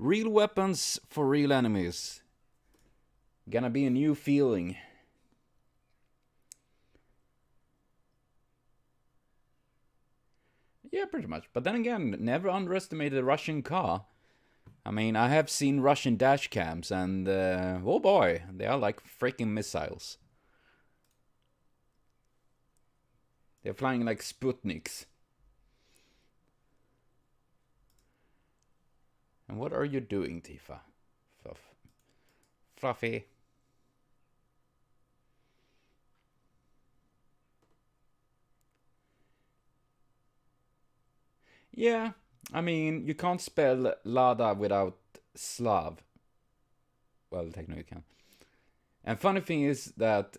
Real weapons for real enemies. Gonna be a new feeling. Yeah, pretty much. But then again, never underestimate the Russian car. I mean, I have seen Russian dash cams, and oh boy, they are like freaking missiles. They're flying like Sputniks. And what are you doing, Tifa? Fluffy. Yeah, I mean, you can't spell Lada without Slav. Well, technically you can. And funny thing is that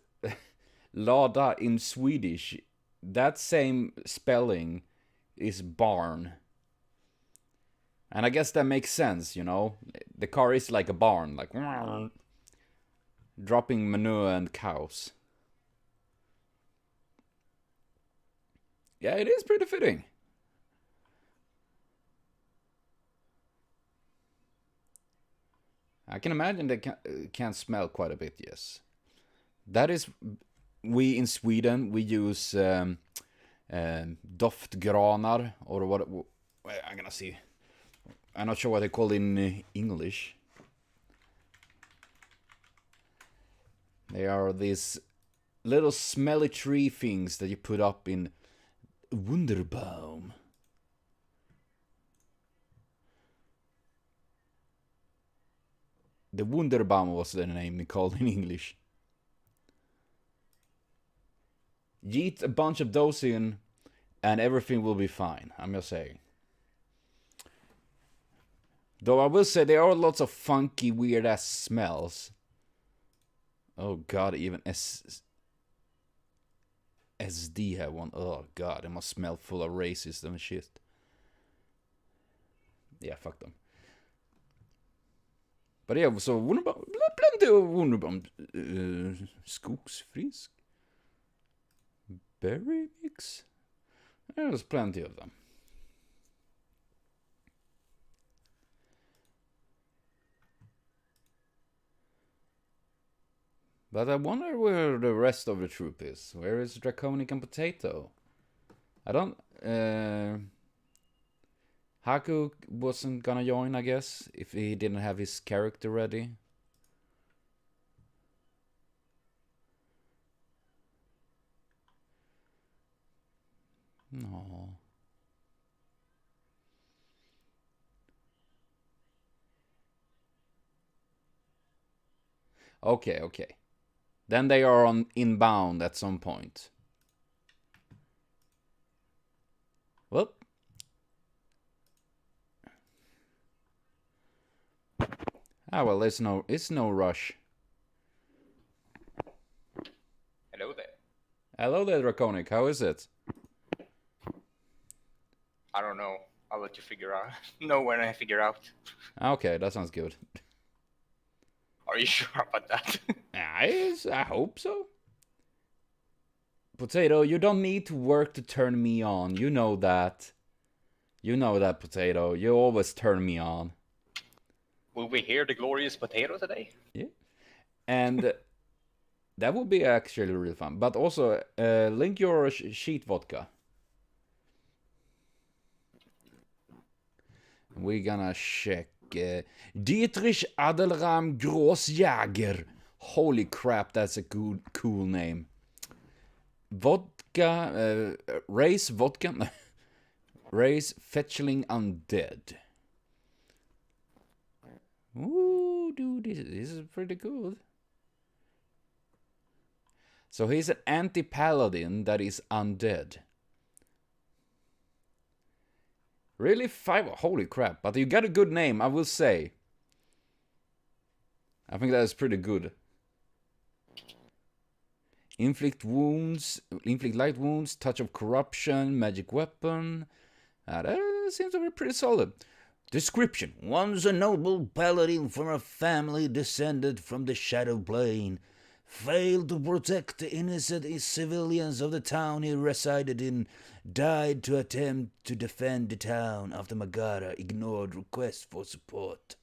Lada in Swedish, that same spelling is barn. And I guess that makes sense, you know? The car is like a barn, like dropping manure and cows. Yeah, it is pretty fitting. I can imagine they can smell quite a bit, yes. That is, we in Sweden, we use doftgranar, or what, I'm gonna see. I'm not sure what they call in English. They are these little smelly tree things that you put up in Wunderbaum. The Wunderbaum was the name called in English. Yeet a bunch of those in, and everything will be fine. I'm just saying. Though I will say there are lots of funky, weird ass smells. Oh god, even SD had one. Oh god, it must smell full of racist and shit. Yeah, fuck them. But yeah, så Wunderbaum, plenty of Wunderbaum. Skogsfrisk. Berry mix. There's plenty of them. But I wonder where the rest of the troop is. Where is Draconic and Potato? I don't... Haku wasn't gonna join, I guess, if he didn't have his character ready. No. Okay, okay. Then they are on inbound at some point. Well. Ah, well, it's no rush. Hello there. Hello there, Draconic. How is it? I don't know. I'll let you figure out. Know when I figure out. Okay, that sounds good. Are you sure about that? I hope so. Potato, you don't need to work to turn me on. You know that. You know that, Potato. You always turn me on. Will we hear the glorious Potato today? Yeah. And that would be actually really fun. But also, link your sheet, Vodka. We're gonna check. Dietrich Adelram Grossjäger. Holy crap, that's a cool name. Vodka. Race Vodka. Race Fetchling Undead. Ooh, dude, this is pretty good. So he's an anti-paladin that is undead. Really? 5? Holy crap. But you got a good name, I will say. I think that is pretty good. Inflict light wounds, touch of corruption, magic weapon. That seems to be pretty solid. Description. Once a noble paladin from a family descended from the shadow plane, failed to protect the innocent civilians of the town he resided in, died to attempt to defend the town after Magara ignored requests for support.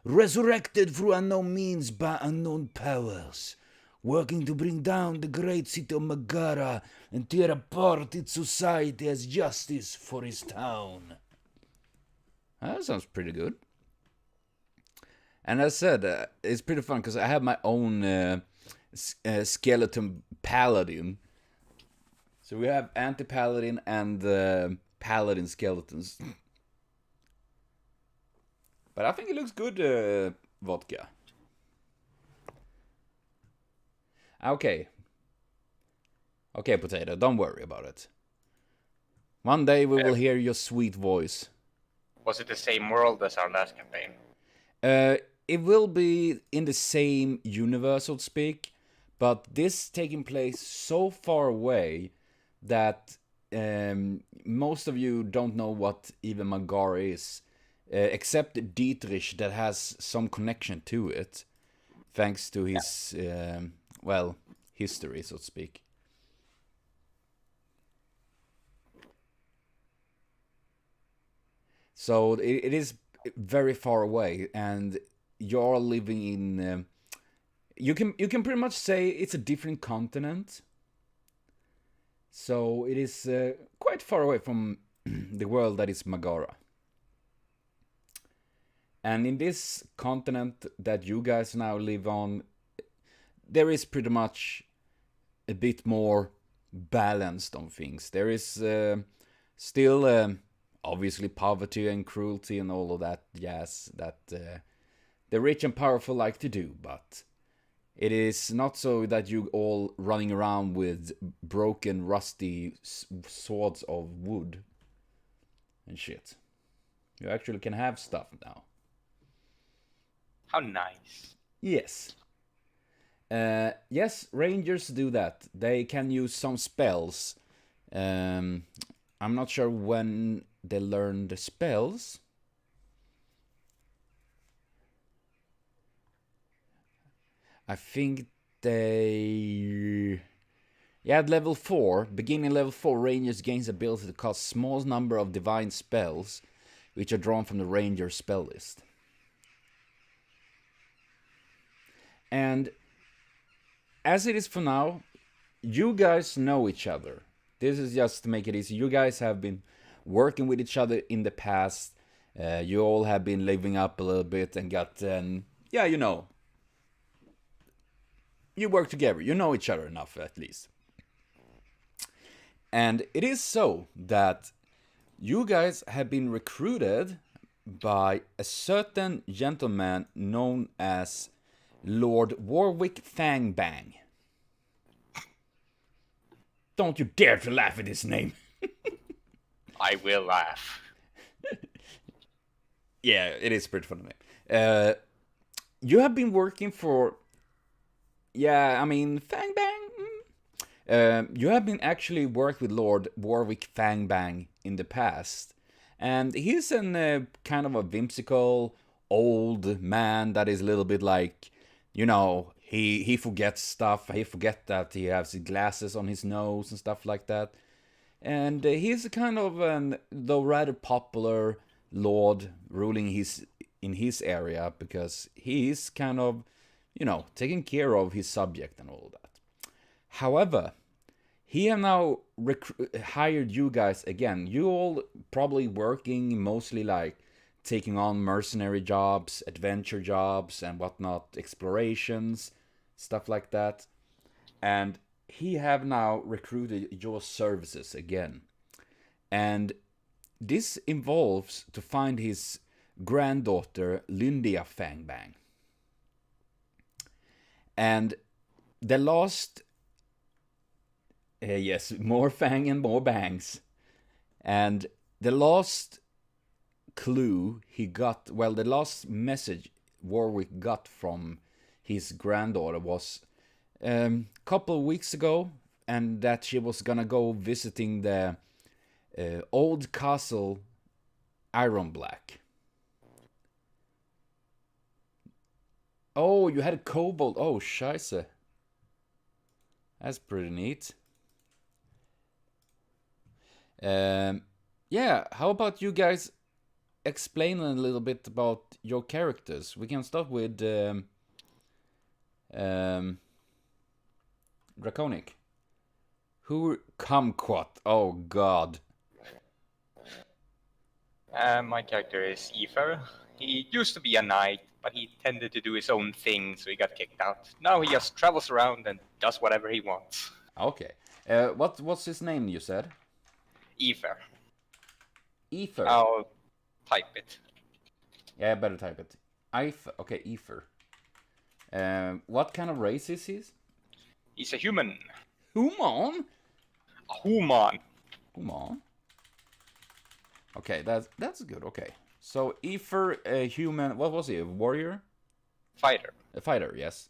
resurrected through unknown means by unknown powers, working to bring down the great city of Megara and tear apart its society as justice for his town. That sounds pretty good. And as I said, it's pretty fun because I have my own skeleton paladin. So we have anti-paladin and paladin skeletons. But I think it looks good, Vodka. Okay, Potato, don't worry about it. One day we will hear your sweet voice. Was it the same world as our last campaign? It will be in the same universe, so to speak, but this taking place so far away that most of you don't know what even Megara is, except Dietrich, that has some connection to it, thanks to his, history, so to speak. So it is very far away, and you're living in. You can pretty much say it's a different continent. So it is quite far away from the world that is Megara. And in this continent that you guys now live on, there is pretty much a bit more balanced on things. There is still obviously poverty and cruelty and all of that jazz that the rich and powerful like to do, but it is not so that you all running around with broken, rusty swords of wood and shit. You actually can have stuff now. How nice. Yes. Yes, rangers do that. They can use some spells. I'm not sure when they learn the spells. I think they... Yeah, at level 4, beginning level 4, rangers gains the ability to cast small number of divine spells, which are drawn from the ranger spell list. And as it is for now, you guys know each other. This is just to make it easy. You guys have been working with each other in the past. You all have been living up a little bit and got, yeah, you know. You work together. You know each other enough, at least. And it is so that you guys have been recruited by a certain gentleman known as Lord Warwick Fangbang. Don't you dare to laugh at his name. I will laugh. Yeah, it is pretty funny name. You have been working for... Yeah, I mean, Fangbang? You have been actually worked with Lord Warwick Fangbang in the past. And he's an kind of a whimsical old man that is a little bit like, you know, he forgets stuff. He forgets that he has glasses on his nose and stuff like that. And he's kind of an, though rather popular lord ruling in his area because he's kind of, you know, taking care of his subject and all that. However, he have now hired you guys again. You all probably working mostly like taking on mercenary jobs, adventure jobs and whatnot, explorations, stuff like that. And he have now recruited your services again. And this involves to find his granddaughter, Lyndia Fangbang. And the last... yes, more fang and more bangs. And the last clue he got... Well, the last message Warwick got from his granddaughter was a couple of weeks ago, and that she was gonna go visiting the old castle Ironblack. Oh, you had a kobold. Oh, scheisse. That's pretty neat. Yeah, how about you guys explain a little bit about your characters? We can start with Draconic. Who Kumquat? Oh God. My character is Ether. He used to be a knight, but he tended to do his own thing, so he got kicked out. Now he just travels around and does whatever he wants. Okay. What's his name? You said. Ether. Ether. I'll type it. Yeah, I better type it. Okay, Ether. What kind of race is he? He's a human. Human? A human. Human? Okay, that's good. Okay. So, Ether, a human... What was he? A warrior? Fighter. A fighter, yes.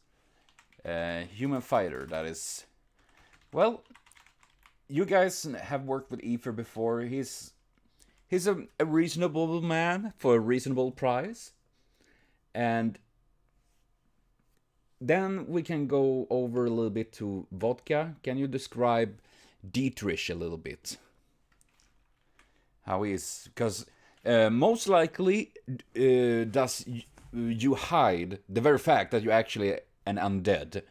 Human fighter, that is... Well, you guys have worked with Ether before. He's a reasonable man for a reasonable price. And then we can go over a little bit to Vodka. Can you describe Dietrich a little bit? How he is? Because most likely does you hide the very fact that you're actually an undead.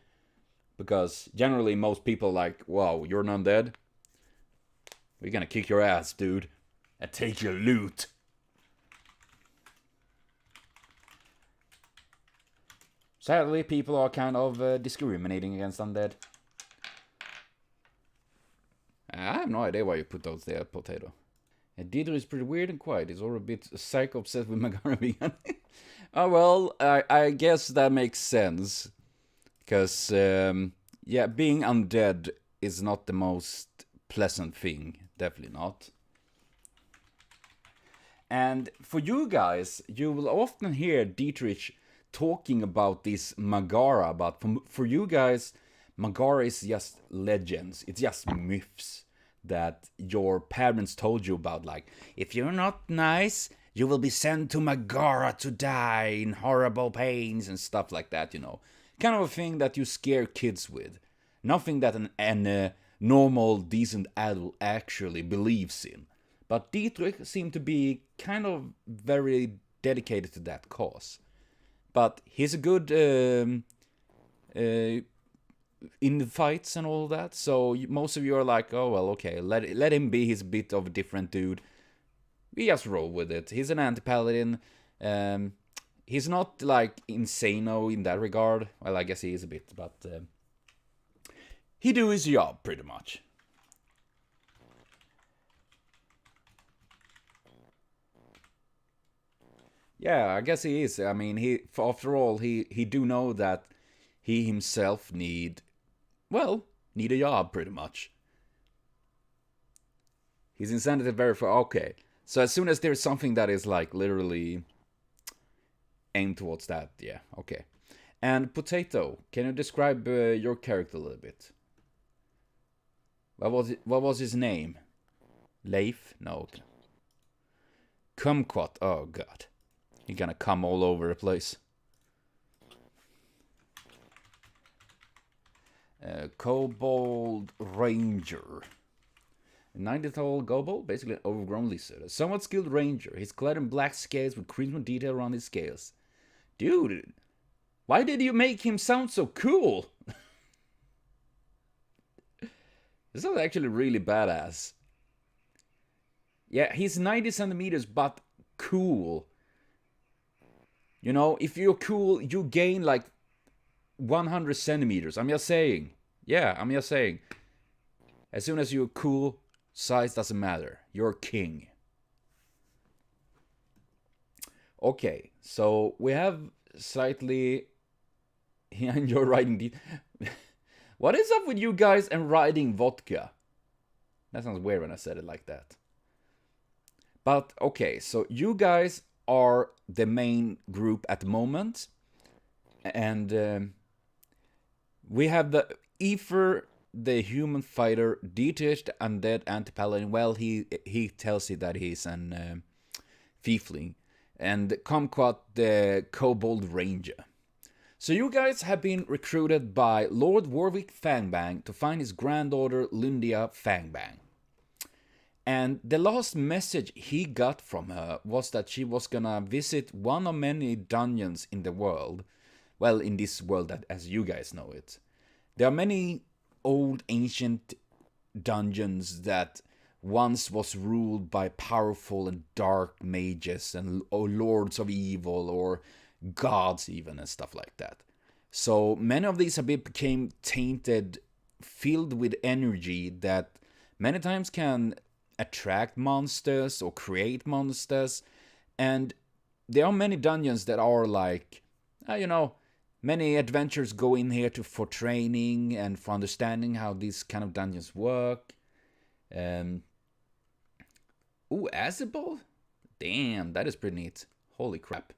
Because generally most people like, wow, you're an undead? We're gonna kick your ass, dude. And take your loot. Sadly, people are kind of discriminating against undead. I have no idea why you put those there, potato. And Dieter is pretty weird and quiet. He's all a bit psycho-obsessed with Magara vegan. Oh, well, I guess that makes sense. Because, yeah, being undead is not the most pleasant thing. Definitely not. And for you guys, you will often hear Dietrich talking about this Magara, but for you guys, Magara is just legends. It's just myths that your parents told you about. Like, if you're not nice, you will be sent to Magara to die in horrible pains and stuff like that, you know. Kind of a thing that you scare kids with. Nothing that an normal, decent adult actually believes in. But Dietrich seemed to be kind of very dedicated to that cause. But he's a good in the fights and all that. So most of you are like, oh well, okay, let him be. He's a bit of a different dude. We just roll with it. He's an anti-paladin. He's not like insano in that regard. Well, I guess he is a bit, but he do his job pretty much. Yeah, I guess he is. I mean, after all, he do know that he himself need a job pretty much. His incentive very far. Okay, so as soon as there's something that is like literally aimed towards that, yeah, okay. And Potato, can you describe your character a little bit? What was his name? Leif? No. Kumquat. Oh god. He's gonna come all over the place. Kobold Ranger. A 90-tall kobold, basically an overgrown lizard. A somewhat skilled ranger. He's clad in black scales with crimson detail around his scales. Dude, why did you make him sound so cool? This is actually really badass. Yeah, he's 90 centimeters, but cool. You know, if you're cool, you gain like 100 centimeters. I'm just saying. Yeah, I'm just saying. As soon as you're cool, size doesn't matter. You're king. Okay, so we have slightly... and you're riding... What is up with you guys and riding Vodka? That sounds weird when I said it like that. But, okay, so you guys are the main group at the moment. And we have the Ether, the human fighter, Dietrich, the undead anti-paladin. Well, he tells you that he's an thiefling. And Kumquat, the kobold ranger. So you guys have been recruited by Lord Warwick Fangbang to find his granddaughter Lundia Fangbang. And the last message he got from her was that she was gonna visit one of many dungeons in the world. Well, in this world as you guys know it. There are many old ancient dungeons that once was ruled by powerful and dark mages and or lords of evil or gods even and stuff like that. So many of these have became tainted, filled with energy that many times can attract monsters or create monsters. And there are many dungeons that are like, many adventurers go in here for training and for understanding how these kind of dungeons work. Azabel? Damn, that is pretty neat. Holy crap.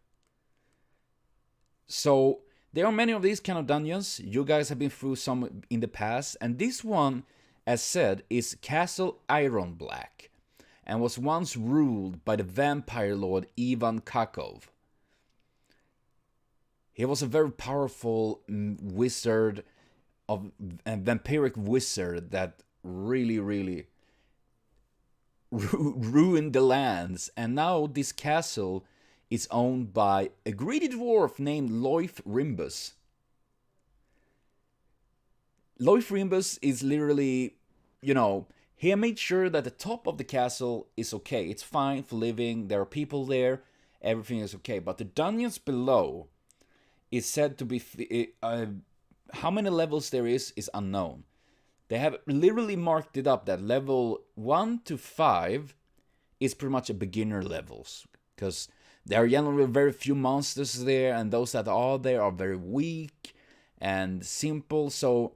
So, there are many of these kind of dungeons. You guys have been through some in the past. And this one, as said, is Castle Ironblack. And was once ruled by the vampire lord Ivan Kakov. He was a very powerful wizard, a vampiric wizard that really ruined the lands. And now this castle is owned by a greedy dwarf named Loif Rimbus. Loif Rimbus is literally, he made sure that the top of the castle is okay. It's fine for living, there are people there, everything is okay. But the dungeons below is said to be, how many levels there is unknown. They have literally marked it up that level 1 to 5 is pretty much a beginner levels. Because there are generally very few monsters there, and those that are there are very weak and simple. So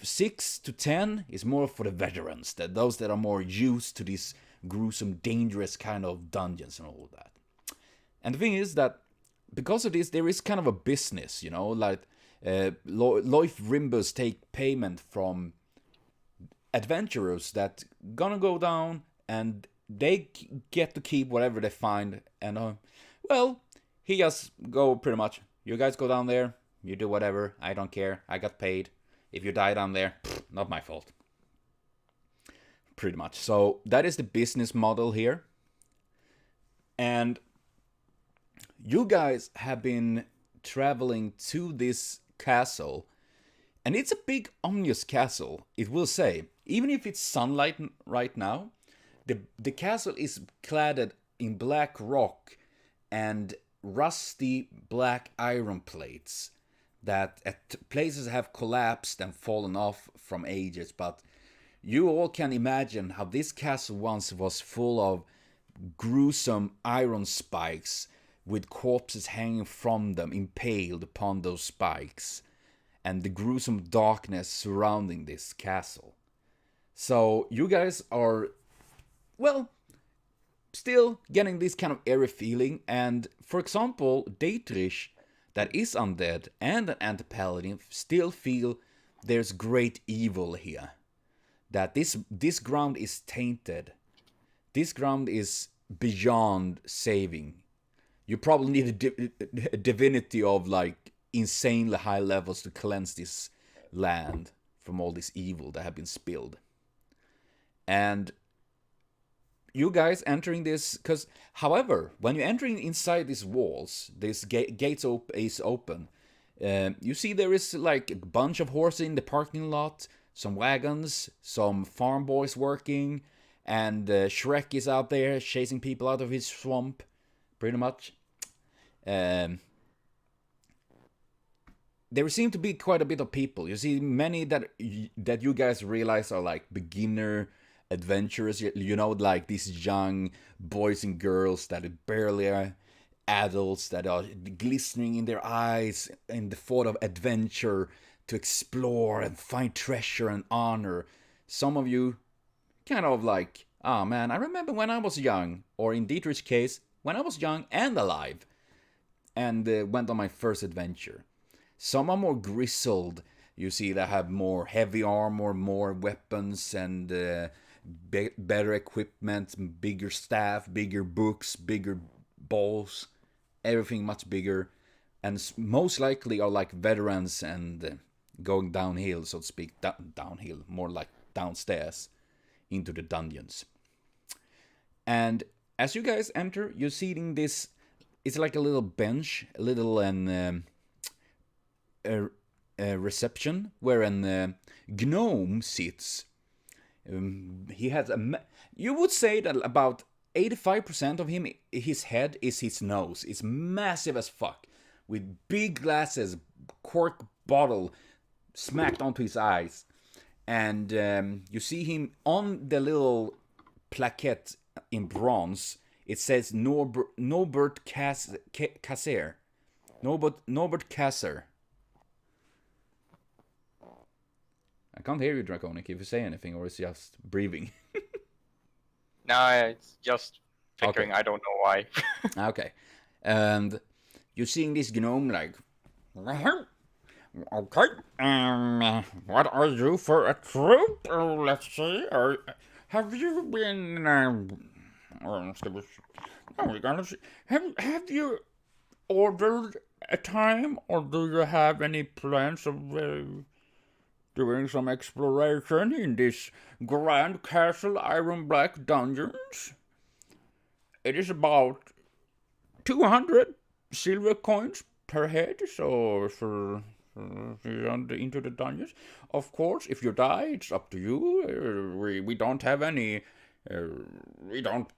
6 to 10 is more for the veterans, those that are more used to these gruesome, dangerous kind of dungeons and all that. And the thing is that because of this, there is kind of a business, like Loif Rimbus take payment from adventurers that gonna go down and they get to keep whatever they find. And he just go pretty much, you guys go down there, you do whatever, I don't care, I got paid. If you die down there, not my fault. Pretty much. So that is the business model here. And you guys have been traveling to this castle. And it's a big, ominous castle, it will say. Even if it's sunlight right now, the castle is cladded in black rock and rusty black iron plates that at places have collapsed and fallen off from ages. But you all can imagine how this castle once was full of gruesome iron spikes with corpses hanging from them, impaled upon those spikes, and the gruesome darkness surrounding this castle. So you guys are, still getting this kind of eerie feeling. And for example, Dietrich, that is undead and an anti-paladin, still feel there's great evil here. That this ground is tainted. This ground is beyond saving. You probably need a divinity of like insanely high levels to cleanse this land from all this evil that have been spilled. And you guys entering this, because however, when you're entering inside these walls, this gates is open. You see there is like a bunch of horses in the parking lot, some wagons, some farm boys working, and Shrek is out there chasing people out of his swamp, pretty much. There seem to be quite a bit of people. You see many that you guys realize are like beginner adventurers, like these young boys and girls that are barely adults, that are glistening in their eyes in the thought of adventure, to explore and find treasure and honor. Some of you kind of like, oh man, I remember when I was young, or in Dietrich's case, when I was young and alive, and went on my first adventure. Some are more grizzled. You see, they have more heavy armor, more weapons, and better equipment, bigger staff, bigger books, bigger balls, everything much bigger, and most likely are like veterans and going downhill, so to speak, downhill, more like downstairs into the dungeons. And as you guys enter, you're seeing this. It's like a little bench, a little a reception where an gnome sits. He has you would say that about 85% of him, his head is his nose. It's massive as fuck, with big glasses, cork bottle smacked onto his eyes. And you see him on the little plaquette in bronze. It says Norbert Kasser. Norbert Kasser. I can't hear you, Draconic, if you say anything, or it's just breathing. No, it's just flickering. Okay. I don't know why. Okay. And you're seeing this gnome like, okay, what are you for a troop? Let's see. Have you been? We're gonna see. Have you ordered a time, or do you have any plans of doing some exploration in this Grand Castle Iron Black dungeons? It is about 200 silver coins per head, so for into the dungeons. Of course, if you die, it's up to you. We don't have any. We don't.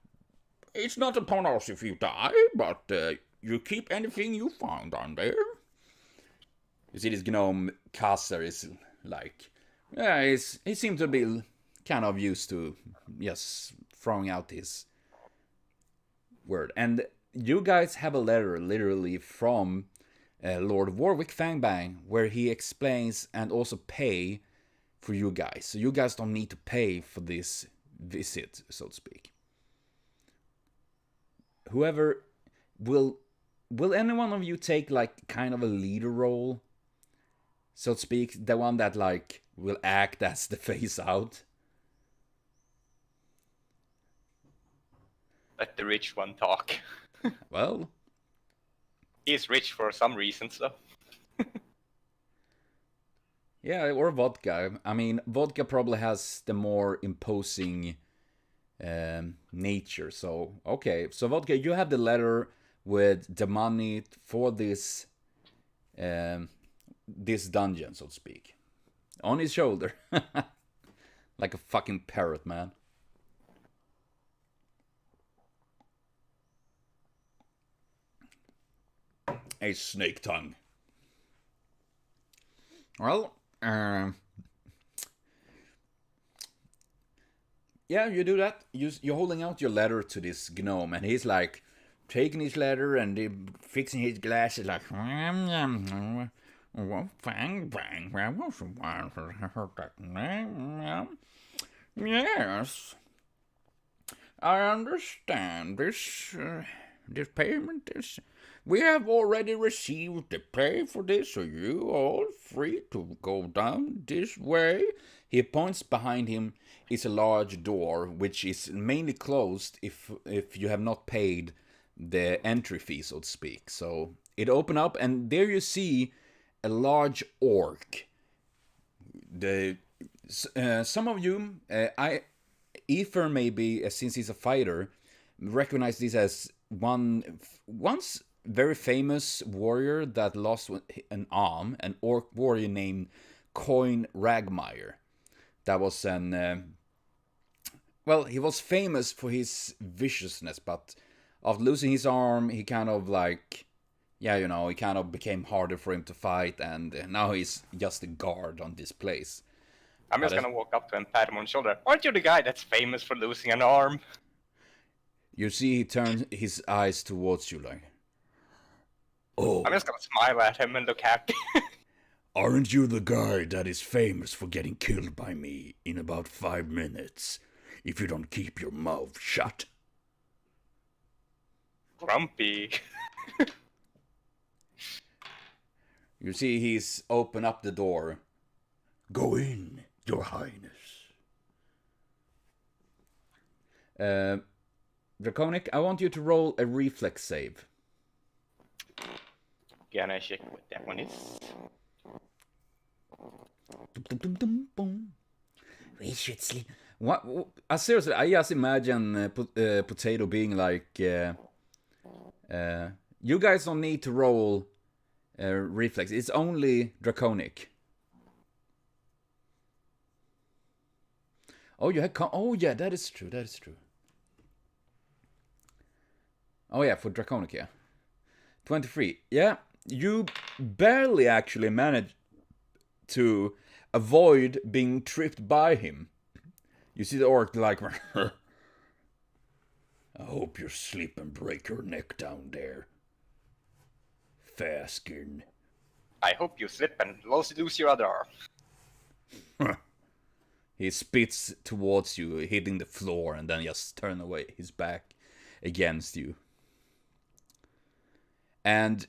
It's not upon us if you die, but you keep anything you found on there. You see, this gnome caster is like, yeah, he seems to be kind of used to just throwing out his word. And you guys have a letter literally from Lord Warwick Fangbang, where he explains and also pay for you guys. So you guys don't need to pay for this visit, so to speak. Whoever will any one of you take like kind of a leader role, so to speak, the one that like will act as the face out? Let the rich one talk. Well, He's rich for some reasons, though. yeah, or Vodka. I mean, Vodka probably has the more imposing nature. So, okay. So, Vodka, you have the letter with the money for this this dungeon, so to speak, on his shoulder. Like a fucking parrot, man. A snake tongue. Well, yeah, you do that. You're holding out your letter to this gnome, and he's like taking his letter and fixing his glasses, like, bang, bang. Yes, I understand this. This payment is. We have already received the pay for this, so you all free to go down this way. He points behind him is a large door, which is mainly closed if you have not paid the entry fee, so to speak. So it open up, and there you see a large orc. Some of you, Ether maybe, since he's a fighter, recognize this as once very famous warrior that lost an arm, an orc warrior named Coin Ragmire. That was well, he was famous for his viciousness, but after losing his arm, he kind of like, yeah, you know, it kind of became harder for him to fight, and now he's just a guard on this place. I'm just gonna walk up to him and pat him on the shoulder. Aren't you the guy that's famous for losing an arm? You see he turns his eyes towards you like, oh. I'm just gonna smile at him and look happy. Aren't you the guy that is famous for getting killed by me in about 5 minutes if you don't keep your mouth shut? Grumpy. You see he's open up the door. Go in, your highness. Draconic, I want you to roll a reflex save. Can I check what that one is? What? Seriously, I just imagine Potato being like, you guys don't need to roll reflex. It's only Draconic. Oh, you had oh yeah, that is true. That is true. Oh yeah, for Draconic, yeah. 23. Yeah, you barely actually managed to avoid being tripped by him. You see the orc like, I hope you slip and break your neck down there. Faskin. I hope you slip and lose your other arm. He spits towards you, hitting the floor, and then just turn away his back against you. And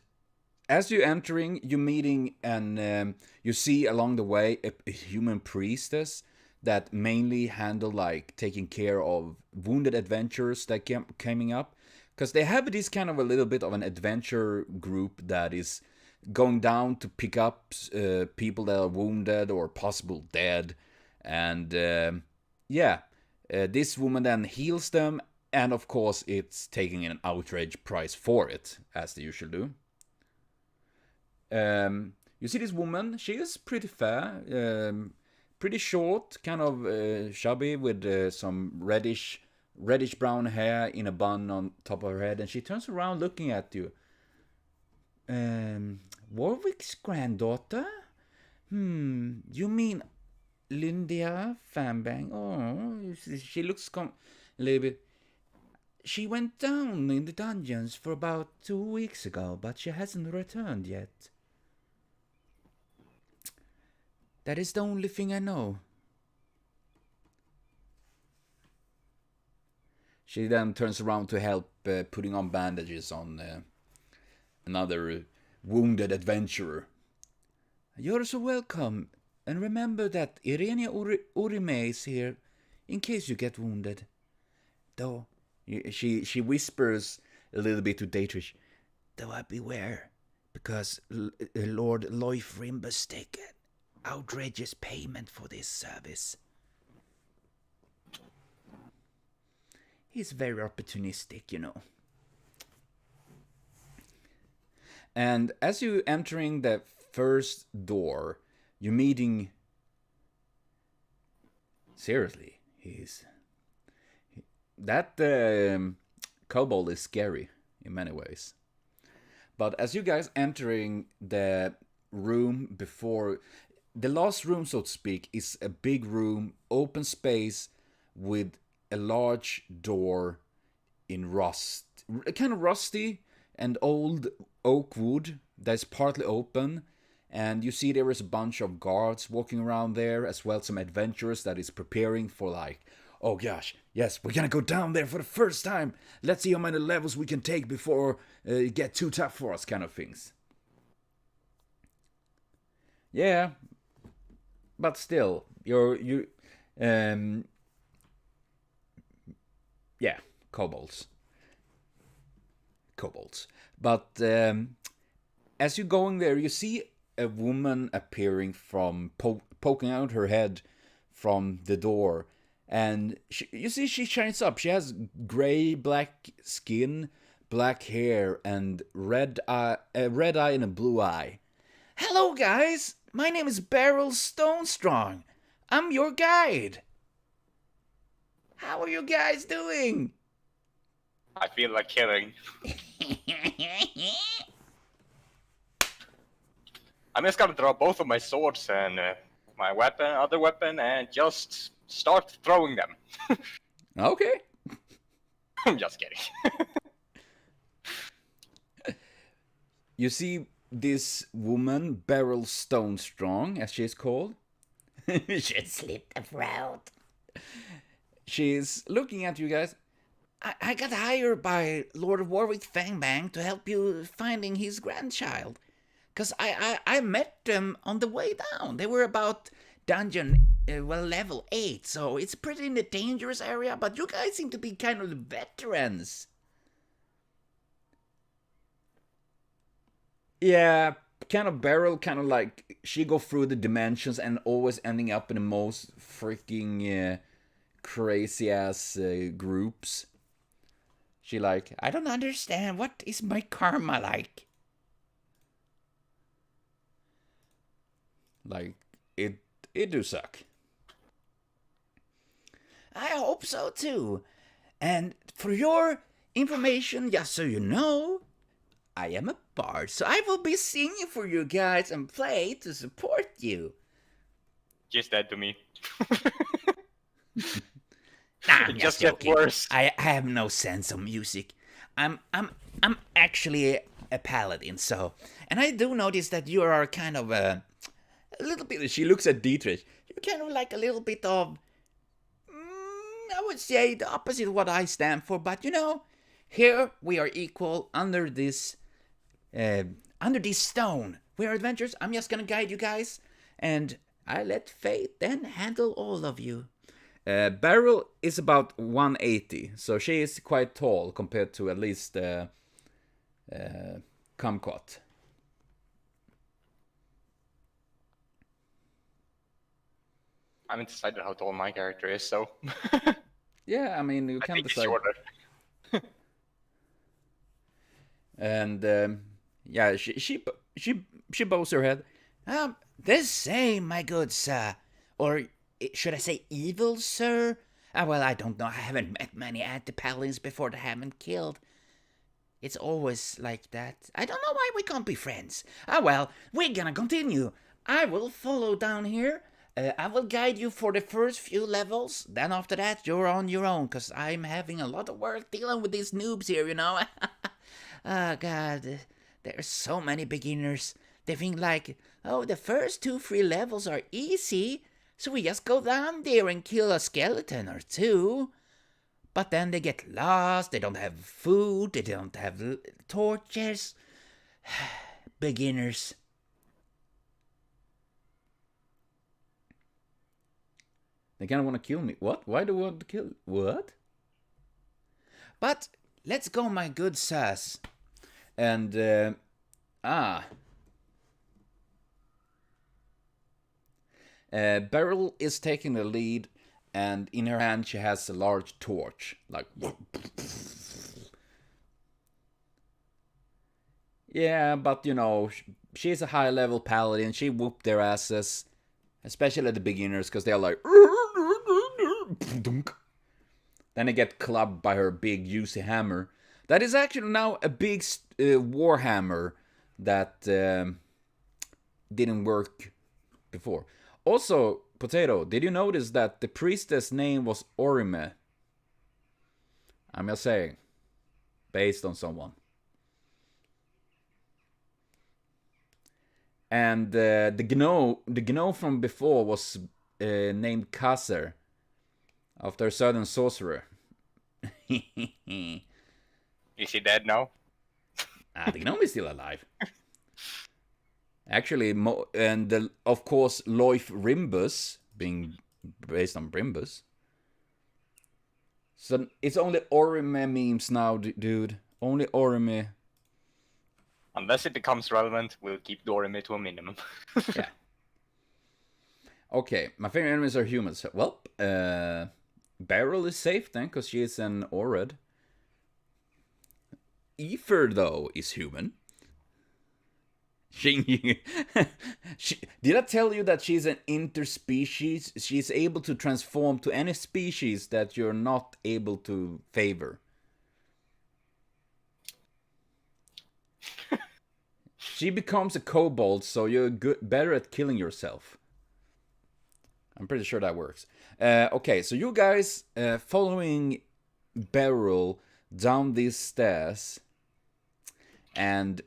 as you're entering, you're meeting, and you see along the way a human priestess that mainly handle like taking care of wounded adventurers that coming up, because they have this kind of a little bit of an adventure group that is going down to pick up people that are wounded or possible dead, and this woman then heals them, and of course it's taking an outrage price for it, as they usually do. You see this woman, she is pretty fair, pretty short, kind of chubby, with some reddish brown hair in a bun on top of her head, and she turns around looking at you. Warwick's granddaughter? You mean Lindia Fanbang? Oh, she looks a little bit... She went down in the dungeons for about 2 weeks ago, but she hasn't returned yet. That is the only thing I know. She then turns around to help putting on bandages on another wounded adventurer. You're so welcome, and remember that Irenia Urime is here in case you get wounded. Though, she whispers a little bit to Dietrich, though I beware, because Lord Loif Rimbus taken outrageous payment for this service. He's very opportunistic, you know. And as you entering the first door, you're meeting... Seriously, that kobold is scary in many ways. But as you guys entering the room before... The last room, so to speak, is a big room, open space, with a large door in rust. Kind of rusty and old oak wood that's partly open. And you see there is a bunch of guards walking around there, as well as some adventurers that is preparing for like, oh gosh, yes, we're gonna go down there for the first time. Let's see how many levels we can take before it get too tough for us, kind of things. Yeah. But still, kobolds. But as you're going there, you see a woman appearing from poking out her head from the door, and you see she shines up. She has gray black skin, black hair, and a red eye and a blue eye. Hello, guys. My name is Beryl Stonestrong. I'm your guide. How are you guys doing? I feel like killing. I'm just gonna draw both of my swords and my other weapon, and just start throwing them. Okay. I'm just kidding. You see this woman, Beryl Stonestrong, as she's called. She slit the throat. She's looking at you guys. I got hired by Lord Warwick Fangbang to help you finding his grandchild. Because I met them on the way down. They were about dungeon, level 8. So it's pretty in the dangerous area. But you guys seem to be kind of the veterans. Yeah, kind of Beryl, kind of like she go through the dimensions and always ending up in the most freaking crazy ass groups. She like, I don't understand. What is my karma like? Like it do suck. I hope so too. And for your information, just so you know, I am a bard, so I will be singing for you guys and play to support you. Just that to me. Nah, I'm It just just gets joking. worse. I have no sense of music. I'm actually a paladin, so, and I do notice that you are kind of a little bit. She looks at Dietrich. You're kind of like a little bit of, I would say the opposite of what I stand for. But you know, here we are equal under this stone. We are adventurers. I'm just gonna guide you guys, and I let fate then handle all of you. Beryl is about 180, so she is quite tall compared to at least Kumquat. I haven't decided how tall my character is, so Yeah, I mean, you I can think he's decide. shorter. And yeah, she bows her head. The same, my good sir. Or should I say evil sir? Well, I don't know. I haven't met many anti-paladins before that I haven't killed. It's always like that. I don't know why we can't be friends. Well, we're gonna continue. I will follow down here. I will guide you for the first few levels. Then after that, you're on your own, because I'm having a lot of work dealing with these noobs here, you know? Oh, God. There's so many beginners. They think like, oh, the first 2-3 levels are easy, so we just go down there and kill a skeleton or two. But then they get lost, they don't have food, they don't have torches. Beginners. They kind of want to kill me. What? Why do they want to kill? What? But let's go, my good sirs. And Beryl is taking the lead, and in her hand she has a large torch. Like, yeah, but you know, she's a high-level paladin. She whooped their asses, especially the beginners, because they're like. Then they get clubbed by her big, juicy hammer. That is actually now a big war hammer that didn't work before. Also, Potato, did you notice that the priestess name was Orime? I'm just saying. Based on someone. And the gnome from before was named Kasser, after a certain sorcerer. Is he dead now? The gnome is still alive. Actually, of course, Loif Rimbus, being based on Brimbus. So it's only Orime memes now, dude. Only Orime. Unless it becomes relevant, we'll keep Dorime to a minimum. Yeah. Okay, my favorite enemies are humans. Well, Beryl is safe then, because she is an Orid. Aether, though, is human. Did I tell you that she's an interspecies? She's able to transform to any species that you're not able to favor. She becomes a kobold, so you're better at killing yourself. I'm pretty sure that works. Okay, so you guys following Beryl down these stairs, and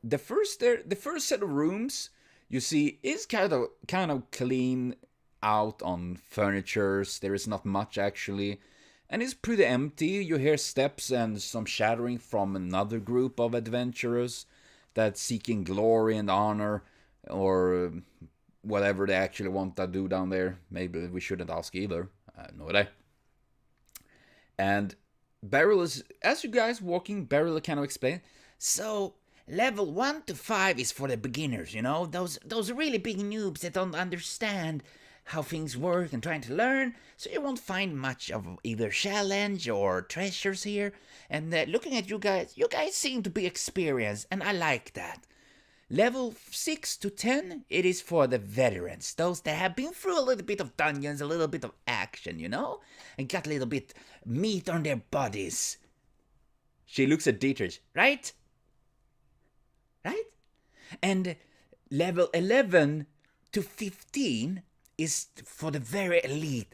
the first set of rooms you see is kind of clean out on furnitures. There is not much actually, and it's pretty empty. You hear steps and some shattering from another group of adventurers that's seeking glory and honor, or whatever they actually want to do down there. Maybe we shouldn't ask either. I have no idea. And Beryl is, as you guys walking, Beryl kind of explain. So, level 1 to 5 is for the beginners, you know? Those really big noobs that don't understand how things work and trying to learn, so you won't find much of either challenge or treasures here. And looking at you guys seem to be experienced, and I like that. Level 6 to 10, it is for the veterans, those that have been through a little bit of dungeons, a little bit of action, and got a little bit meat on their bodies. She looks at Dietrich. Right? And level 11 to 15 is for the very elite.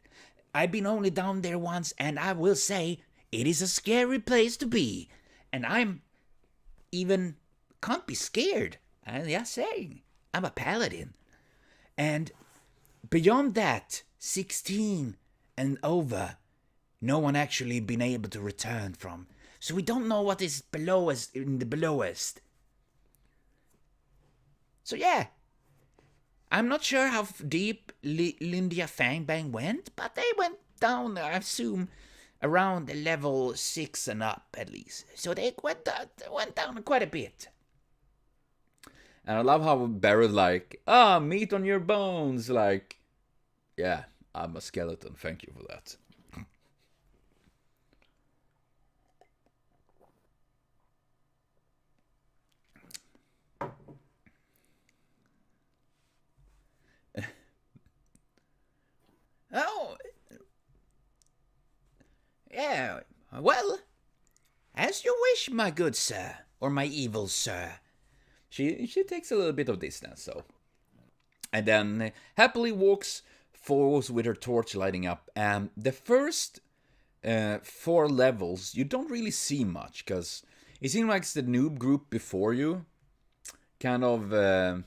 I've been only down there once, and I will say it is a scary place to be. And I'm even can't be scared. I'm just saying, I'm a paladin. And beyond that, 16 and over, no one actually been able to return from. So we don't know what is below us in the belowest. So yeah, I'm not sure how deep Lindia Fangbang went, but they went down, I assume, around level 6 and up at least. So they went down quite a bit. And I love how Barrett's like, meat on your bones. Like, yeah, I'm a skeleton. Thank you for that. Oh, yeah, well, as you wish, my good sir, or my evil sir. She takes a little bit of distance, so. And then happily walks forwards with her torch lighting up. And the first 4 levels, you don't really see much, because it seems like the noob group before you kind of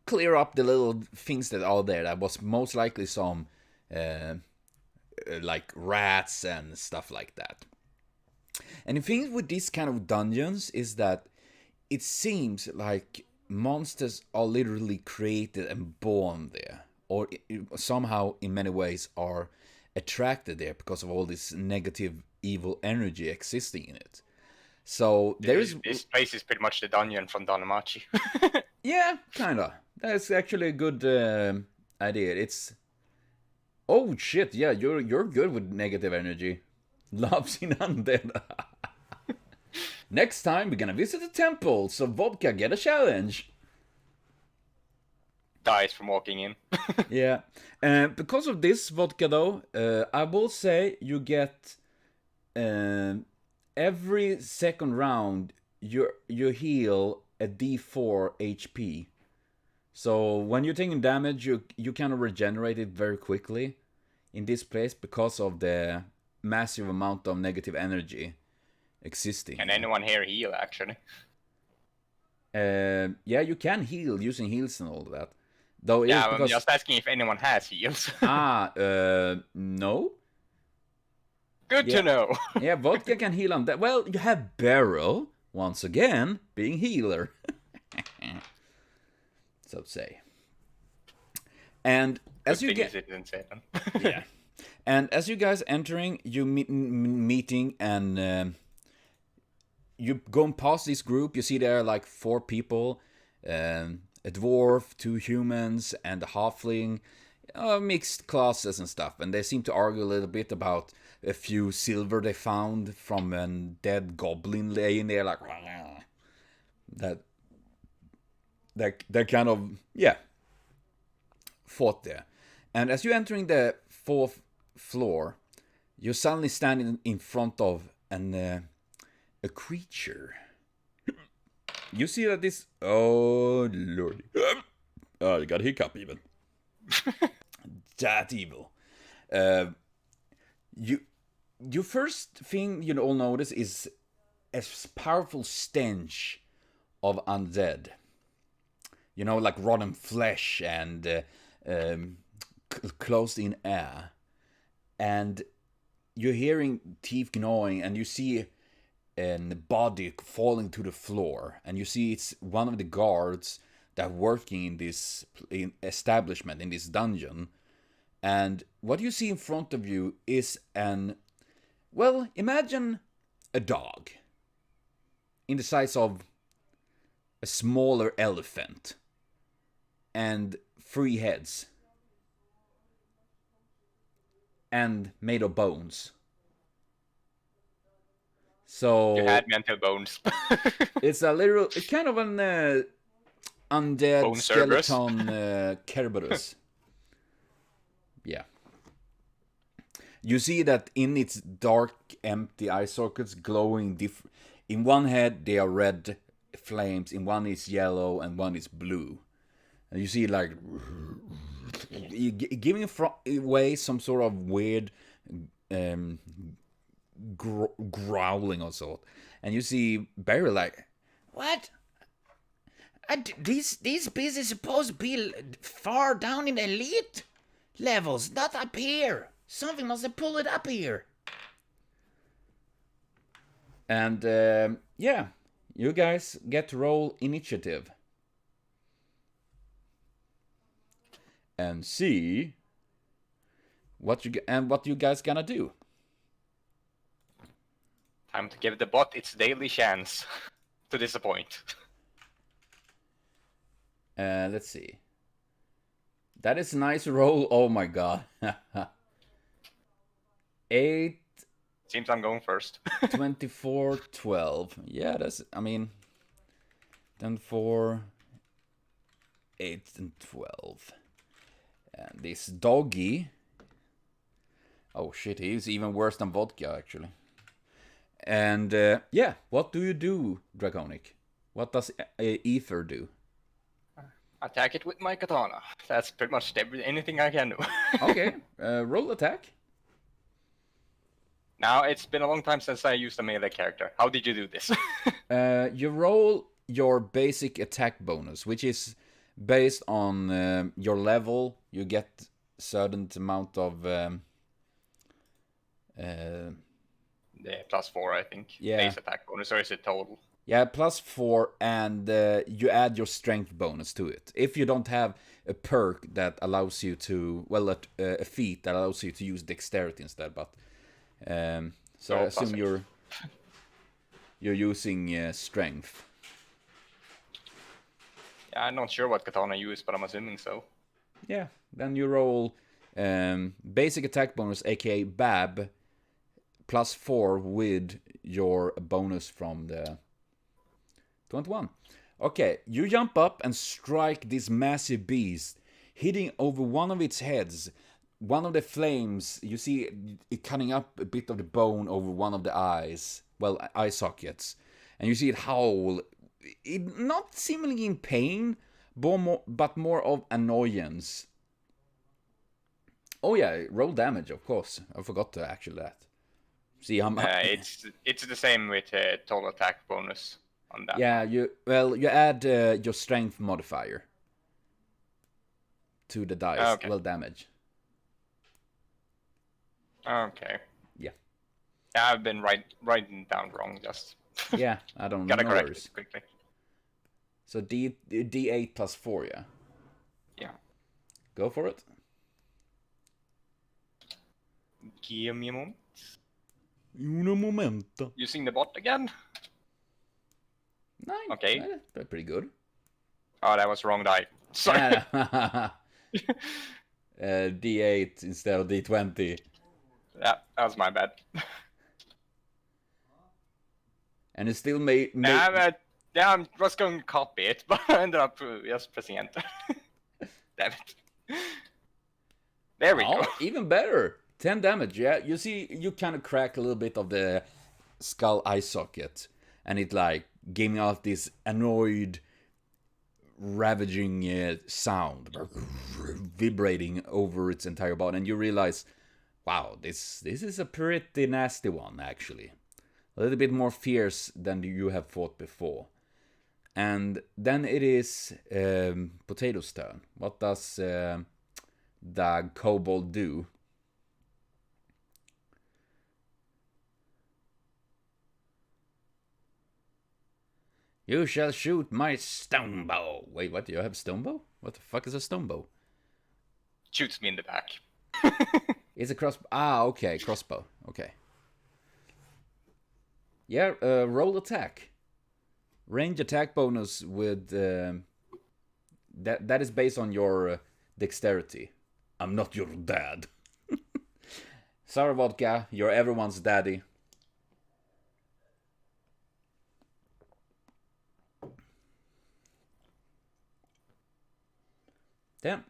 clear up the little things that are there. That was most likely some like rats and stuff like that. And the thing with these kind of dungeons is that it seems like monsters are literally created and born there, or somehow in many ways are attracted there because of all this negative evil energy existing in it. So this place is pretty much the dungeon from Danamachi. Yeah, kinda. That's actually a good idea. It's oh shit, yeah, you're good with negative energy. Loves in undead. Next time we're gonna visit the temple, so Vodka get a challenge. Dies from walking in. Yeah. Because of this Vodka though, I will say you get every second round you heal a D4 HP. So when you're taking damage, you kind of regenerate it very quickly in this place because of the massive amount of negative energy existing. Can anyone here heal, actually? Yeah, you can heal using heals and all that. Though Yeah, because... I'm just asking if anyone has heals. No. Good to know. Yeah, Vodka can heal on that. Well, you have Beryl, once again, being healer. So to say. And as you get... Yeah. And as you guys entering, you meeting and you going past this group, you see there are like 4 people, a dwarf, 2 humans, and a halfling, mixed classes and stuff. And they seem to argue a little bit about a few silver they found from a dead goblin laying there, like that kind of, yeah, fought there. And as you're entering the 4th floor, you're suddenly standing in front of a creature. You see that this... Oh, lordy. Oh, you got a hiccup even. That evil. You first thing you all notice is a powerful stench of undead. You know, like rotten flesh and closed in air. And you're hearing teeth gnawing, and you see a body falling to the floor. And you see it's one of the guards that working in this establishment, in this dungeon. And what you see in front of you is well, imagine a dog in the size of a smaller elephant and 3 heads. and made of bones. So You had mental bones. it's kind of an undead Bone Cerberus. skeleton Kerberos. Yeah. You see that in its dark, empty eye sockets glowing different. In one head, they are red flames. In one is yellow, and one is blue. And you see like giving away some sort of weird growling or sort. And you see Barry like, What? These beasts are supposed to be far down in elite levels, not up here. Something must have pulled it up here. and yeah, you guys get to roll initiative and see what you guys gonna do. Time to give the bot its daily chance to disappoint. Let's see. That is a nice roll. Oh my god. 8, Seems I'm going first. 24, 12. Yeah, that's, I mean, then 4, 8, and 12. And this doggy. Oh shit, he's even worse than Vodka, actually. And yeah, what do you do, Draconic? What does Ether do? Attack it with my katana. That's pretty much anything I can do. Okay, roll attack. Now, it's been a long time since I used a melee character. How did you do this? You roll your basic attack bonus, which is based on your level. You get certain amount of Yeah, +4, I think. Yeah. Base attack bonus, or is it total? yeah, +4, and you add your strength bonus to it. If you don't have a perk that allows you to, well, a feat that allows you to use dexterity instead, but so I assume +8. you're using strength. Yeah, I'm not sure what katana you use, but I'm assuming so. Yeah, then you roll basic attack bonus, aka BAB, +4 with your bonus from the 21. Okay, you jump up and strike this massive beast, hitting over one of its heads. One of the flames, you see it cutting up a bit of the bone over one of the eyes, well, eye sockets. And you see it howl, it not seemingly in pain, but more of annoyance. Oh yeah, roll damage, of course. I forgot to actually that. See how much. It's the same with total attack bonus on that. Yeah, you add your strength modifier to the dice. Okay. Well, damage. Okay. Yeah. Yeah, I've been writing down wrong. Just Yeah, I don't know. gotta correct it quickly. So D8 +4, yeah. Yeah. Go for it. Give me a moment. Uno momento. Using the bot again. 9. Okay. Pretty good. Oh, that was wrong die. Sorry. D8 instead of D20. Yeah, that was my bad. And it still made. Yeah, I was going to copy it, but I ended up just pressing enter. Damn it. There we go. Even better. 10 damage. Yeah, you see, you kind of crack a little bit of the skull eye socket, and it like giving out this annoyed, ravaging sound, vibrating over its entire body, and you realize, wow, this is a pretty nasty one, actually. A little bit more fierce than you have fought before. And then it is Potato's turn. What does the kobold do? You shall shoot my stone bow. Wait, what? Do you have stone bow? What the fuck is a stone bow? Shoots me in the back. It's a crossbow. Ah, okay, crossbow. Okay. Yeah, roll attack. Range attack bonus with that is based on your dexterity. I'm not your dad. Sorry, Vodka, you're everyone's daddy. Then,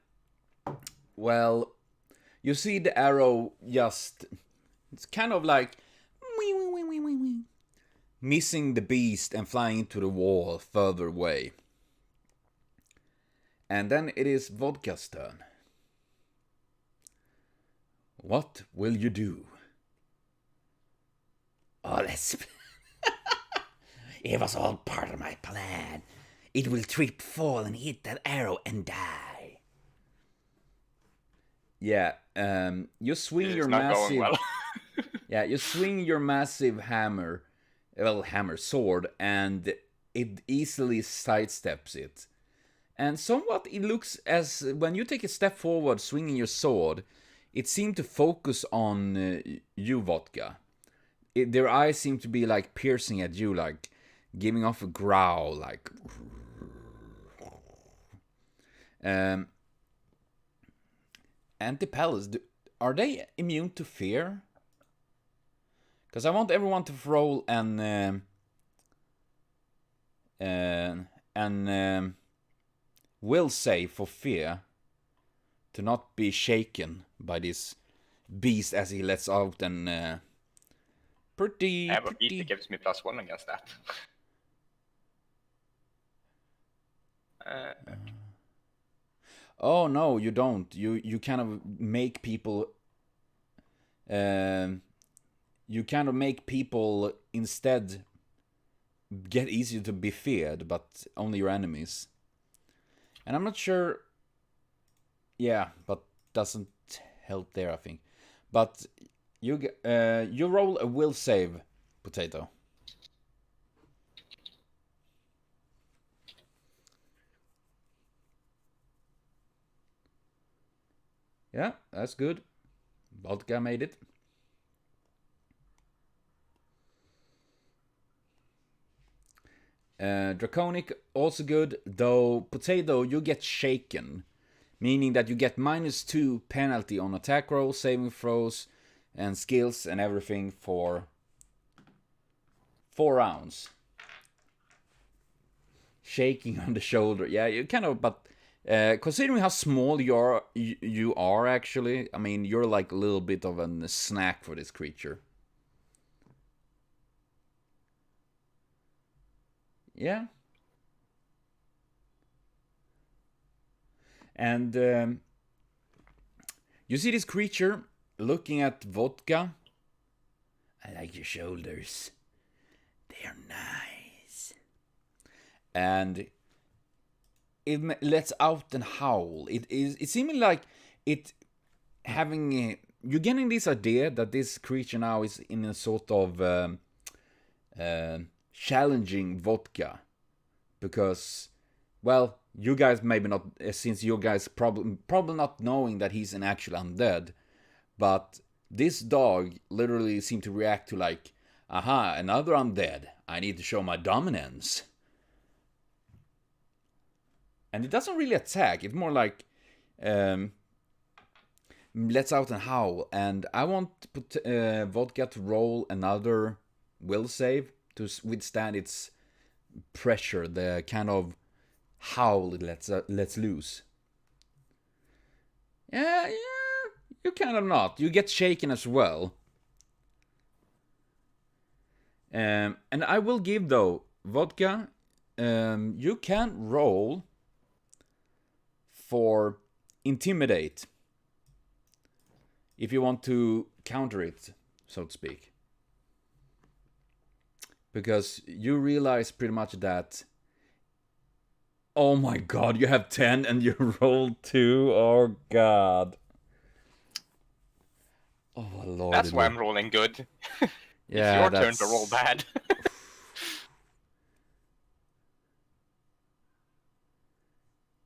well, you see the arrow just... It's kind of like... missing the beast and flying into the wall further away. And then it is Vodka's turn. What will you do? Oh, it was all part of my plan. It will trip, fall, and hit that arrow and die. Yeah, you swing your not massive... going well. Yeah, you swing your massive hammer, sword, and it easily sidesteps it. And somewhat it looks as, when you take a step forward swinging your sword, it seemed to focus on you, Vodka. Their eyes seem to be like piercing at you, like giving off a growl, like... Antipellus, are they immune to fear? Because I want everyone to roll an will save for fear, to not be shaken by this beast as he lets out an pretty... Yeah, but it gives me +1 against that. Oh no, you don't. You kind of make people... you kind of make people instead get easier to be feared, but only your enemies. And I'm not sure... Yeah, but doesn't help there, I think. But you roll a will save, Potato. Yeah, that's good. Vodka made it. Draconic, also good, though Potato, you get shaken. Meaning that you get -2 penalty on attack rolls, saving throws, and skills and everything for 4 rounds. Shaking on the shoulder. Yeah, you kind of, but considering how small you are actually, I mean, you're like a little bit of a snack for this creature. Yeah. And you see this creature looking at Vodka. I like your shoulders. They're nice. And it lets out and howl. It's seeming like it having... you're getting this idea that this creature now is in a sort of challenging Vodka. Because, well, you guys maybe not, since you guys probably not knowing that he's an actual undead, but this dog literally seemed to react to like, aha, another undead, I need to show my dominance. And it doesn't really attack, it's more like lets out and howl. And I want Vodka to roll another will save to withstand its pressure, the kind of howl it lets loose. Yeah, you kind of not. You get shaken as well. And I will give, though, Vodka, you can roll for Intimidate if you want to counter it, so to speak. Because you realize pretty much that... Oh my god, you have 10 and you rolled 2. Oh god. Oh lord. That's why I'm rolling good. Yeah, it's your turn to roll bad.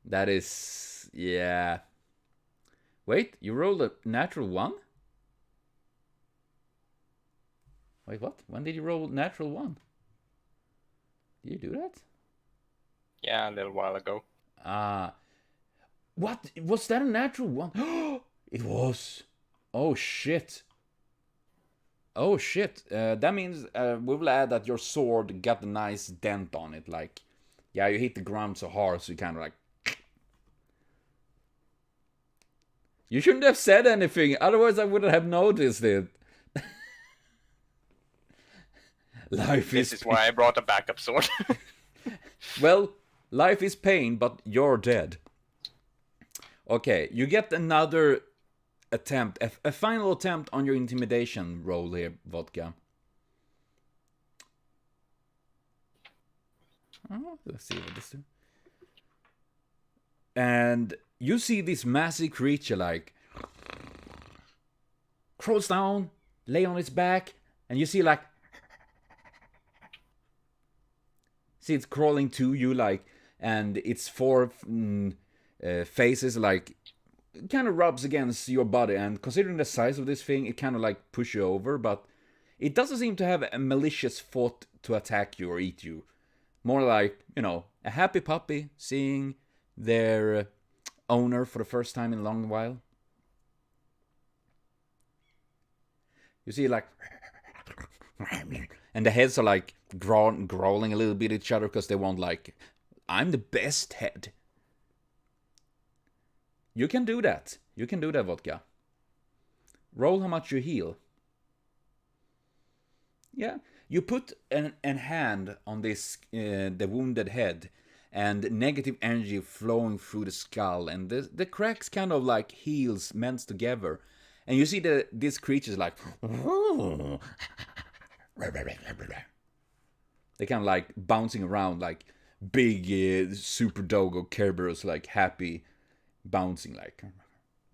That is... yeah. Wait, you rolled a natural 1? Wait, what? When did you roll natural 1? Did you do that? Yeah, a little while ago. What? Was that a natural 1? It was. Oh shit. Oh shit, that means we will add that your sword got a nice dent on it, like, yeah, you hit the ground so hard, so you kind of like... You shouldn't have said anything, otherwise I wouldn't have noticed it. This is why I brought a backup sword. Well, life is pain, but you're dead. Okay, you get another attempt, a final attempt on your intimidation roll here, Vodka. Oh, let's see what this do. And you see this massive creature like crawls down, lay on its back, and you see like it's crawling to you like, and its four faces like kind of rubs against your body, and considering the size of this thing, it kind of like push you over, but it doesn't seem to have a malicious thought to attack you or eat you. More like, you know, a happy puppy seeing their owner for the first time in a long while. You see like, and the heads are like growling a little bit at each other because they want like, I'm the best head. You can do that. You can do that, Vodka. Roll how much you heal. Yeah. You put an hand on this the wounded head, and negative energy flowing through the skull, and the cracks kind of like heals mends together, and you see this creature's like they kind of like bouncing around like big super dog or Kerberos, like happy bouncing like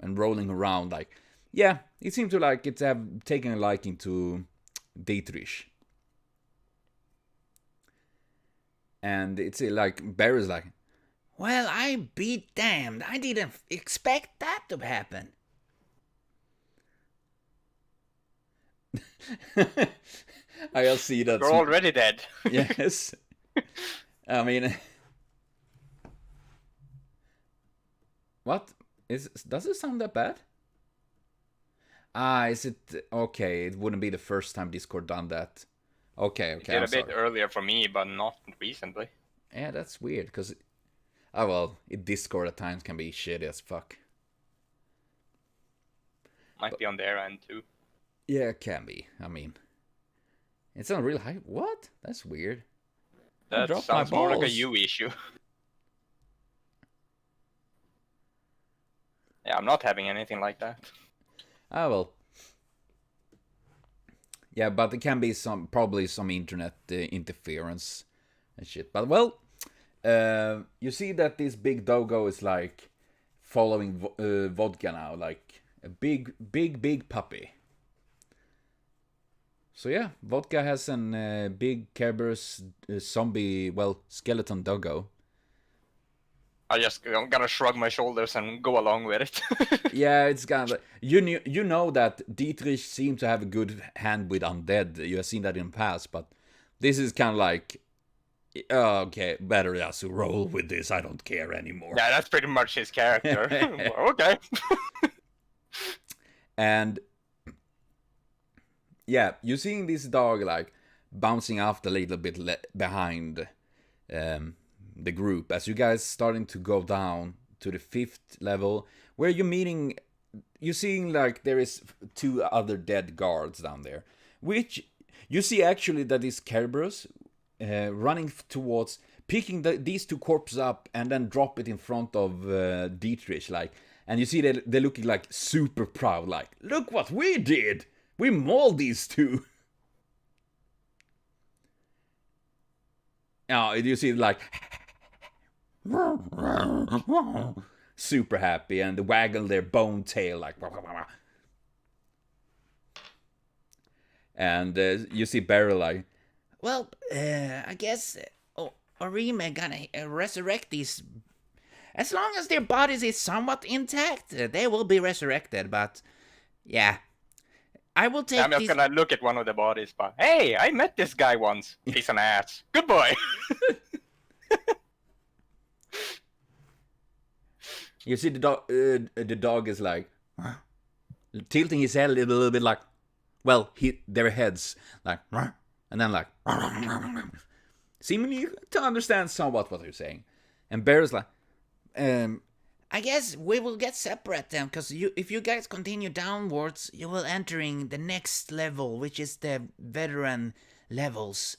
and rolling around like, yeah, it seems to like it's have taken a liking to Dietrich. And it's like, Barry's like, Well, I be damned. I didn't expect that to happen. I'll see that. You're already dead. Yes. I mean, what? Does it sound that bad? Is it okay? It wouldn't be the first time Discord done that. Okay. It did a bit earlier for me, but not recently. Yeah, that's weird, because... Oh, well, Discord at times can be shitty as fuck. Might be on their end, too. Yeah, it can be. I mean... It's not real high... What? That's weird. That sounds more like a you issue. Yeah, I'm not having anything like that. Ah, well... Yeah, but it can be probably some internet interference and shit. But well, you see that this big doggo is like following Vodka now, like a big puppy. So yeah, Vodka has an big Kerberos zombie, well, skeleton doggo. I'm gonna shrug my shoulders and go along with it. Yeah, it's kind of... You know that Dietrich seemed to have a good hand with undead. You have seen that in the past, but this is kind of like... okay, better just roll with this. I don't care anymore. Yeah, that's pretty much his character. Okay. And... yeah, you're seeing this dog like bouncing off a little bit behind... the group as you guys starting to go down to the 5th level, where you're seeing like there is 2 other dead guards down there, which you see actually that is Kerberos running towards, picking these 2 corpses up and then drop it in front of Dietrich, like, and you see that they're looking like super proud, like, look what we did, we mauled these 2. Now you see like super happy and waggle their bone tail like, and you see Beryl like, Well, I guess Orime gonna resurrect these. As long as their bodies is somewhat intact, they will be resurrected. But yeah, I will take. I'm just gonna look at one of the bodies, but hey, I met this guy once. He's an ass. Good boy. you see the dog is like tilting his head a little bit like, Well, their heads like, and then like, seemingly to understand somewhat what they're saying. And Bear's like, I guess we will get separate then, because if you guys continue downwards, you will entering the next level, which is the veteran levels,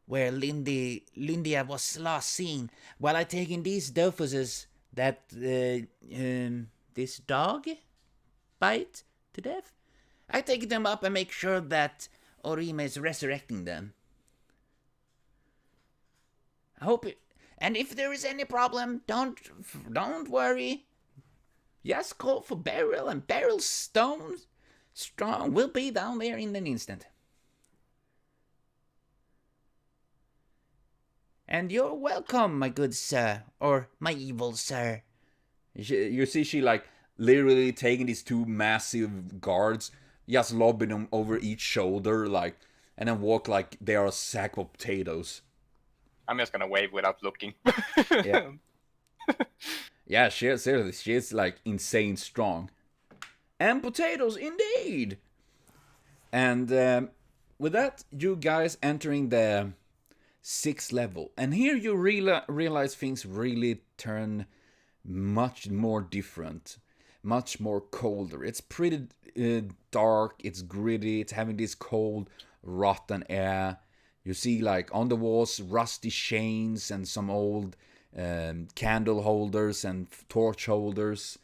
where Lindia was last seen. While I taking these dofuses that this dog bite to death, I take them up and make sure that Orime is resurrecting them. I hope it, and if there is any problem, don't worry. Just call for Beryl, and Beryl Strong will be down there in an instant. And you're welcome, my good sir, or my evil sir. You see she like literally taking these two massive guards, just lobbing them over each shoulder, like, and then walk like they are a sack of potatoes. I'm just gonna wave without looking. Yeah. Yeah, seriously, she is like insane strong. And potatoes, indeed! And with that, you guys entering the 6th level. And here you realize things really turn much more different. Much more colder. It's pretty dark, it's gritty, it's having this cold, rotten air. You see, like, on the walls, rusty chains and some old candle holders and torch holders.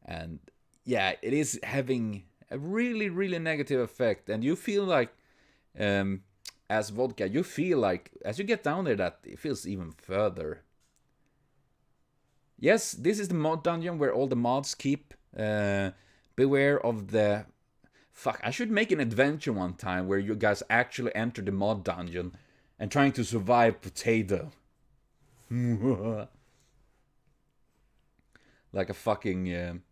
And yeah, it is having a really, really negative effect. And you feel like, as Vodka, you feel like, as you get down there, that it feels even further. Yes, this is the mod dungeon where all the mods keep. Beware of the... Fuck, I should make an adventure one time where you guys actually enter the mod dungeon and trying to survive potato. Like a fucking...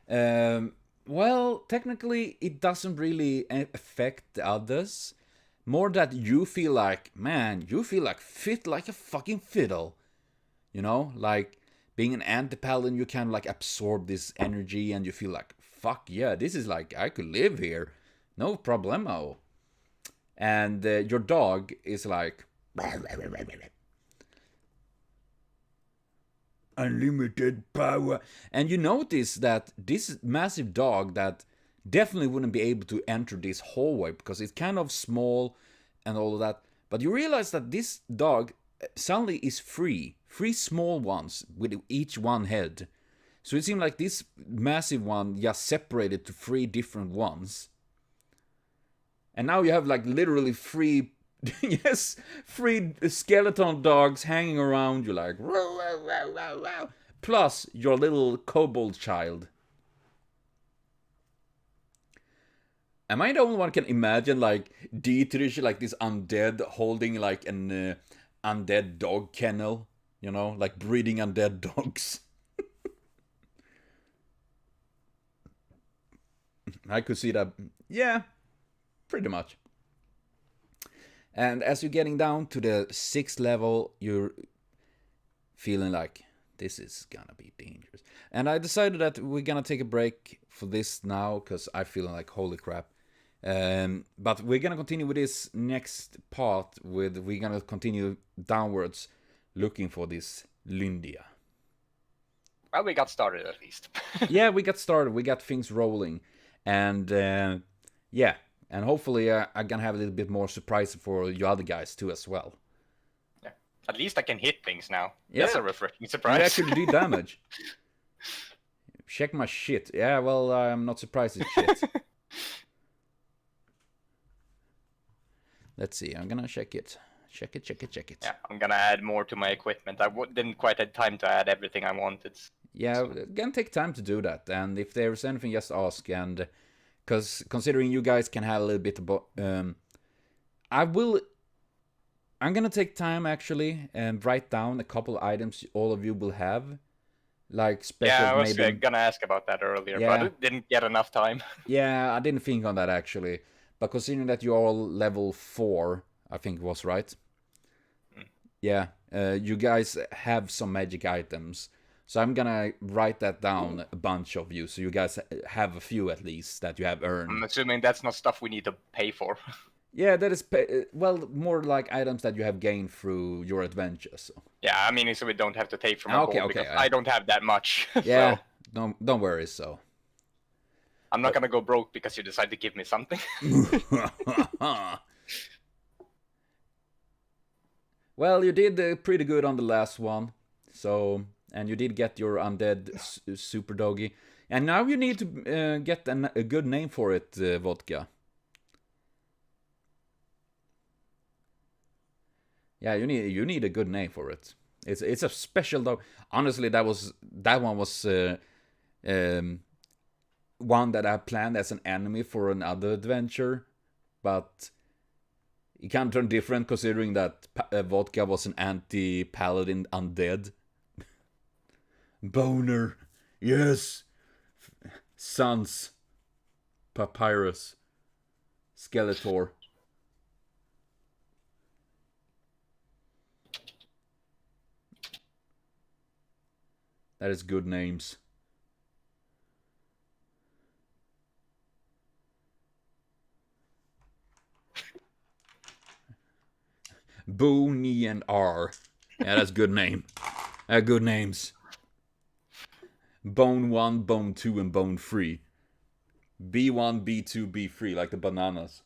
well, technically it doesn't really affect the others. More that you feel like, man, you feel like fit like a fucking fiddle. You know, like being an anti-paladin, you kind of like absorb this energy and you feel like, fuck yeah, this is like, I could live here. No problemo. And your dog is like... Unlimited power. And you notice that this massive dog that definitely wouldn't be able to enter this hallway because it's kind of small and all of that. But you realize that this dog suddenly is free. 3 small ones with each one head. So it seemed like this massive one just separated to 3 different ones. And now you have like literally 3 yes, 3 skeleton dogs hanging around you like row, row, row, row, row. Plus your little kobold child. Am I the only one who can imagine like Dietrich, like this undead holding like an undead dog kennel? You know, like breeding undead dogs. I could see that. Yeah, pretty much. And as you're getting down to the 6th level, you're feeling like this is gonna be dangerous. And I decided that we're gonna take a break for this now, because I feel like holy crap. But we're gonna continue with this next part. We're gonna continue downwards, looking for this Lindia. Well, we got started at least. Yeah, we got started. We got things rolling. And yeah, and hopefully I'm gonna have a little bit more surprise for you other guys too as well. Yeah. At least I can hit things now. Yeah. That's a refreshing surprise. You actually do damage. Check my shit. Yeah, well, I'm not surprised it's shit. Let's see, I'm gonna check it. Check it. Yeah, I'm gonna add more to my equipment. I didn't quite have time to add everything I wanted. Yeah, So- it's gonna take time to do that. And if there's anything, just ask. And because considering you guys can have a little bit about, I'm gonna take time actually and write down a couple items all of you will have, like special. Yeah, I was maybe. gonna ask about that earlier, Yeah. but I didn't get enough time. Yeah, I didn't think on that actually. But considering that you're all level 4, I think it was right. Yeah, you guys have some magic items. So I'm gonna write that down, a bunch of you, so you guys have a few at least that you have earned. I'm assuming that's not stuff we need to pay for. Yeah, that is, well, more like items that you have gained through your adventures. So. Yeah, I mean, so we don't have to take from our Okay, gold okay, because I don't have that much. Yeah, So don't worry, so. I'm not gonna go broke because you decide to give me something. Well, you did pretty good on the last one, so, and you did get your undead super doggy, and now you need to get a good name for it, Vodka. Yeah, you need a good name for it. It's a special dog. Honestly, that one was one that I planned as an enemy for another adventure, but it kind of turned different considering that Vodka was an anti-paladin undead. Boner, yes. Sons, Papyrus, Skeletor. That is good names. Boo, Knee, and R. Yeah, that's good name. Good names. Bone 1, Bone 2, and Bone 3. B1, B2, B3, like the bananas.